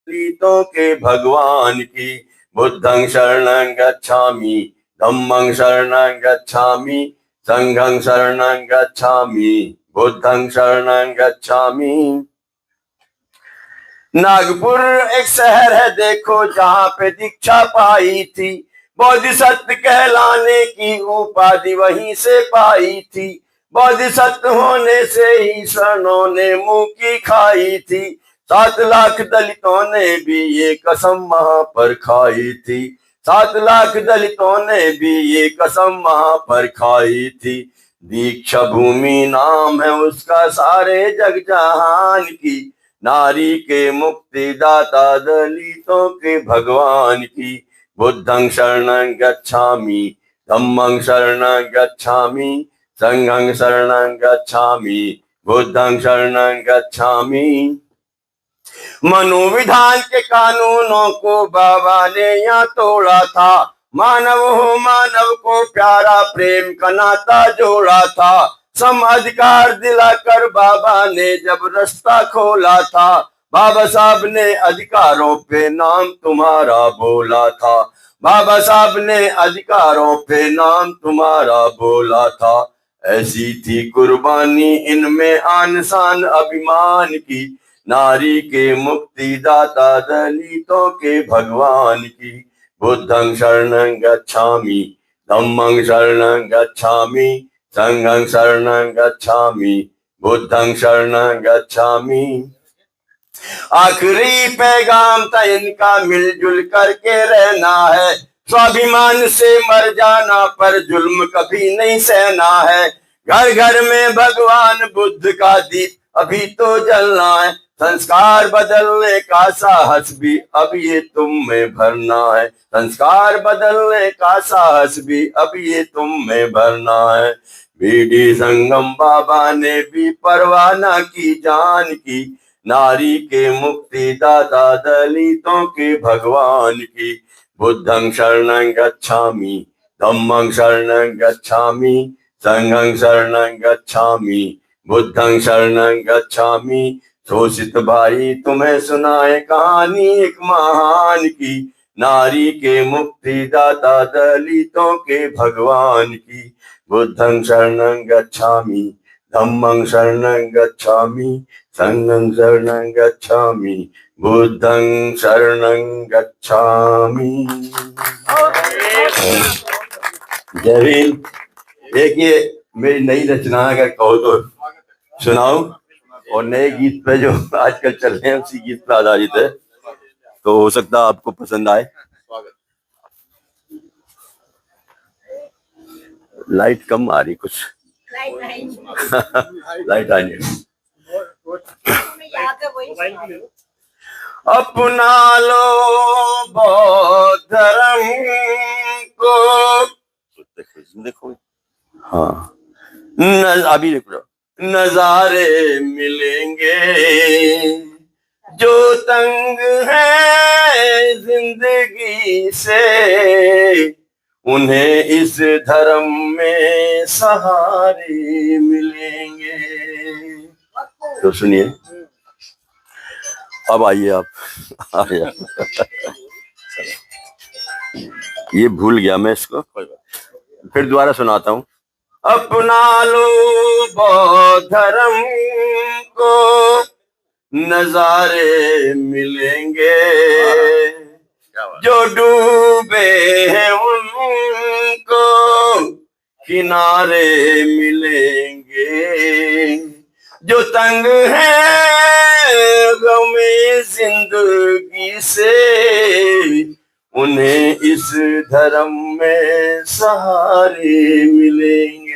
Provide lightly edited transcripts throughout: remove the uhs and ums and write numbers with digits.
दलितों के भगवान की। बुद्धं शरणं गच्छामि, धम्मं शरणं गच्छामि, संघं शरणं गच्छामि, बुद्धं शरणं गच्छामि। नागपुर एक शहर है देखो जहाँ पे दीक्षा पाई थी, बोधिसत्व कहलाने की उपाधि वहीं से पाई थी। बोधिसत्व होने से ही शरणों ने मुंह की खाई थी, 7 लाख दलितों ने भी ये कसम वहां पर खाई थी। 7 लाख दलितों ने भी ये कसम वहां पर खाई थी। दीक्षा भूमि नाम है उसका सारे जग जहान की, नारी के मुक्तिदाता दलितों के भगवान की। बुद्धं शरणं गच्छामि, धम्मं शरणं गच्छामि, संघं शरणं गच्छामि, बुद्धं शरणं गच्छामि। मनोविधान के कानूनों को बाबा ने यहाँ तोड़ा था, मानव हो मानव को प्यारा प्रेम का नाता जोड़ा था। सम अधिकार दिलाकर बाबा ने जब रास्ता खोला था, बाबा साहब ने अधिकारों पे नाम तुम्हारा बोला था। बाबा साहब ने अधिकारों पे नाम तुम्हारा बोला था। ऐसी थी कुर्बानी इनमें आन शान अभिमान की, नारी के मुक्तिदाता दलितों के भगवान की। बुद्धं शरणं गच्छामि, धम्मं शरणं गच्छामि, संघं शरणं गच्छामि, बुद्धं शरणं गच्छामि। आखिरी पैगाम था इनका मिलजुल करके रहना है, स्वाभिमान से मर जाना पर जुल्म कभी नहीं सहना है। घर घर में भगवान बुद्ध का दीप अभी तो जलना है, संस्कार बदलने का साहस भी अब ये तुम में भरना है। संस्कार बदलने का साहस भी अब ये तुम में भरना है। बीडी संगम बाबा ने भी परवाह न की जान की, नारी के मुक्तिदाता दलितों के भगवान की। बुद्धं शरणं गच्छामि, धम्मं शरणं गच्छामि, संघं शरणं गच्छामि, बुद्धं शरणं गच्छामि। शोषित भाई तुम्हें सुनाए कहानी एक महान की, नारी के मुक्तिदाता दलितों के भगवान की। बुद्धं शरणं गच्छामि, धम्मं शरणं गच्छामि, संघं शरणं गच्छामि, बुद्धं शरणं गच्छामि। जय भीम। देखिए मेरी नई रचना अगर कहो तो सुनाओ, और नए गीत पे जो आजकल चल रहे हैं उसी गीत पे आधारित है, तो हो सकता है आपको पसंद आए। लाइट कम आ रही कुछ। लाइट आ रही। अपना लो बौद्ध धर्म को, देखो हाँ अभी देखो, नजारे मिलेंगे जो तंग है जिंदगी से, उन्हें इस धर्म में सहारे मिलेंगे। तो सुनिए, अब आइए आप। आइए। ये भूल गया मैं इसको, फिर दोबारा सुनाता हूँ। अपना लो बौद्ध धर्म को, नजारे मिलेंगे जो डूबे हैं उनको किनारे मिलेंगे, जो तंग है गमे जिंदगी से, उन्हें इस धर्म में सहारे मिलेंगे।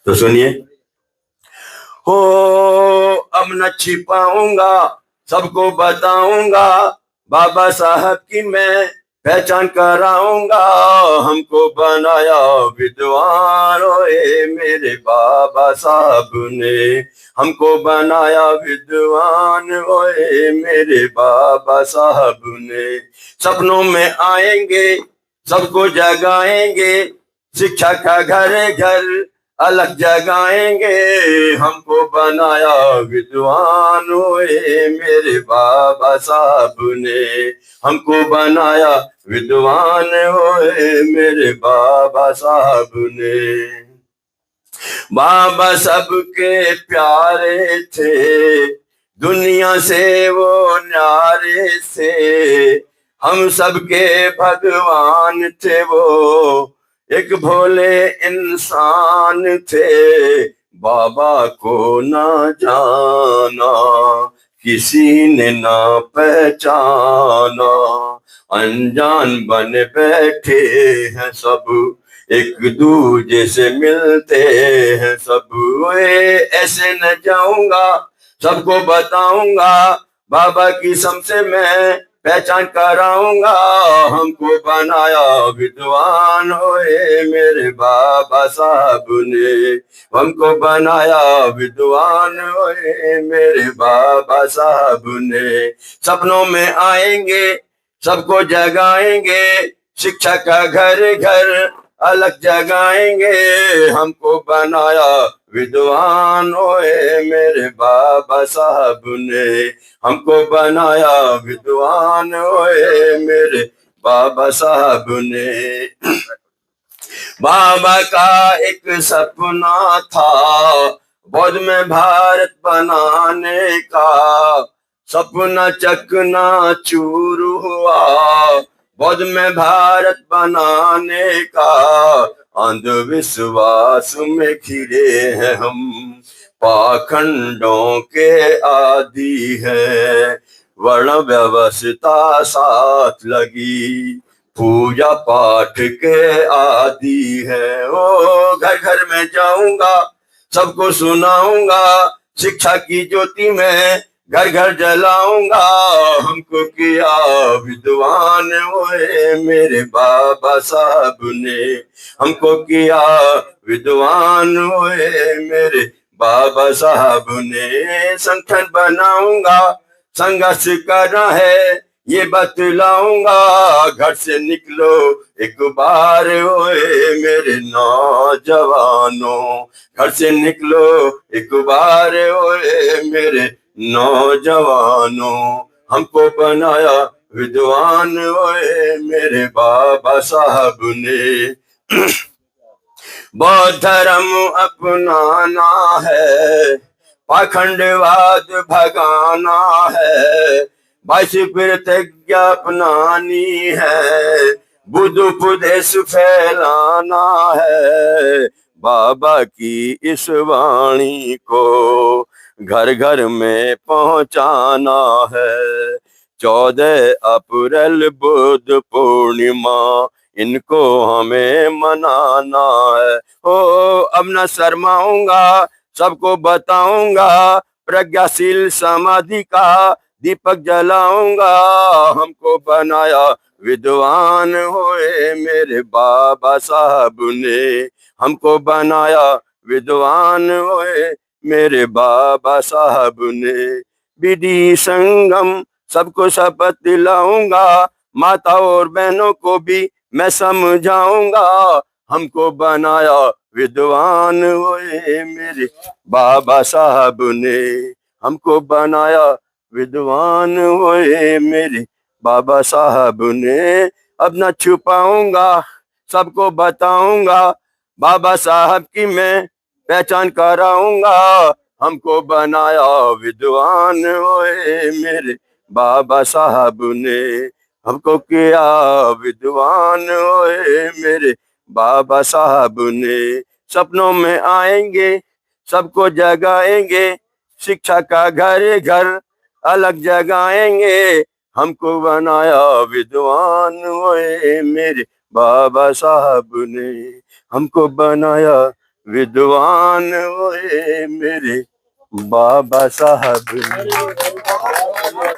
तो सुनिए, हो अब न छिपाऊंगा, सबको बताऊंगा, बाबा साहब की मैं पहचान कराऊंगा। हमको बनाया विद्वान ओए मेरे बाबा साहब ने, हमको बनाया विद्वान ओए मेरे बाबा साहब ने। सपनों में आएंगे, सबको जगाएंगे, शिक्षा का घर घर अलग जगाएंगे, हमको बनाया विद्वान ओए मेरे बाबा साहब ने, हमको बनाया विद्वान ओए मेरे बाबा साहब ने। बाबा सबके प्यारे थे, दुनिया से वो न्यारे से, हम सबके भगवान थे वो, एक भोले इंसान थे। बाबा को ना जाना, किसी ने ना पहचाना, अनजान बन बैठे हैं सब, एक दूजे से मिलते हैं सब। वे ऐसे न जाऊंगा, सबको बताऊंगा, बाबा की समसे मैं पहचान कराऊंगा। हमको बनाया विद्वान होए मेरे बाबा साहब ने, हमको बनाया विद्वान होए मेरे बाबा साहब ने। सपनों में आएंगे, सबको जगाएंगे, शिक्षा का घर घर अलग जगाएंगे, हमको बनाया विद्वान ओए मेरे बाबा साहब ने, हमको बनाया विद्वान ओए मेरे बाबा साहब ने। बाबा का एक सपना था, बौद्ध में भारत बनाने का, सपना चकना चूर हुआ, बौद्ध में भारत बनाने का। अंधविश्वास में घिरे हैं हम, पाखंडों के आदि है, वर्ण व्यवस्था साथ लगी, पूजा पाठ के आदि है। ओ घर घर में जाऊंगा, सबको सुनाऊंगा, शिक्षा की ज्योति में घर घर जलाऊंगा। हमको किया विद्वान ओए मेरे बाबा साहब ने, हमको किया विद्वान ओए मेरे बाबा साहब ने। संगठन बनाऊंगा, संघर्ष करना है ये बतलाऊंगा, घर से निकलो एक बार ओए मेरे नौजवानों, घर से निकलो एक बार ओए मेरे नौजवानों। हमको बनाया विद्वान ओए मेरे बाबा साहब ने। बौद्ध धर्म अपनाना है, पाखंडवाद भगाना है, 22 प्रतिज्ञा अपनानी है, बुद्ध उपदेश फैलाना है, बाबा की इस वाणी को घर घर में पहुंचाना है। 14 अप्रैल बुद्ध पूर्णिमा, इनको हमें मनाना है। ओ अब न शर्माऊंगा, सबको बताऊंगा, प्रज्ञाशील समाधि का दीपक जलाऊंगा। हमको बनाया विद्वान होए मेरे बाबा साहब ने, हमको बनाया विद्वान होए मेरे बाबा साहब ने। विधि संगम सबको शपथ दिलाऊंगा, माता और बहनों को भी मैं समझाऊंगा। हमको बनाया विद्वान होए मेरे बाबा साहब ने, हमको बनाया विद्वान होए मेरे बाबा साहब ने। अब न छुपाऊंगा, सबको बताऊंगा, बाबा साहब की मैं पहचान कराऊंगा। हमको बनाया विद्वान होए मेरे बाबा साहब ने, हमको किया विद्वान होए मेरे बाबा साहब ने। सपनों में आएंगे, सबको जगाएंगे, शिक्षा का घर घर अलग जगाएंगे। हमको बनाया विद्वान होए मेरे बाबा साहब ने, हमको बनाया विद्वान होए मेरे बाबा साहब ने।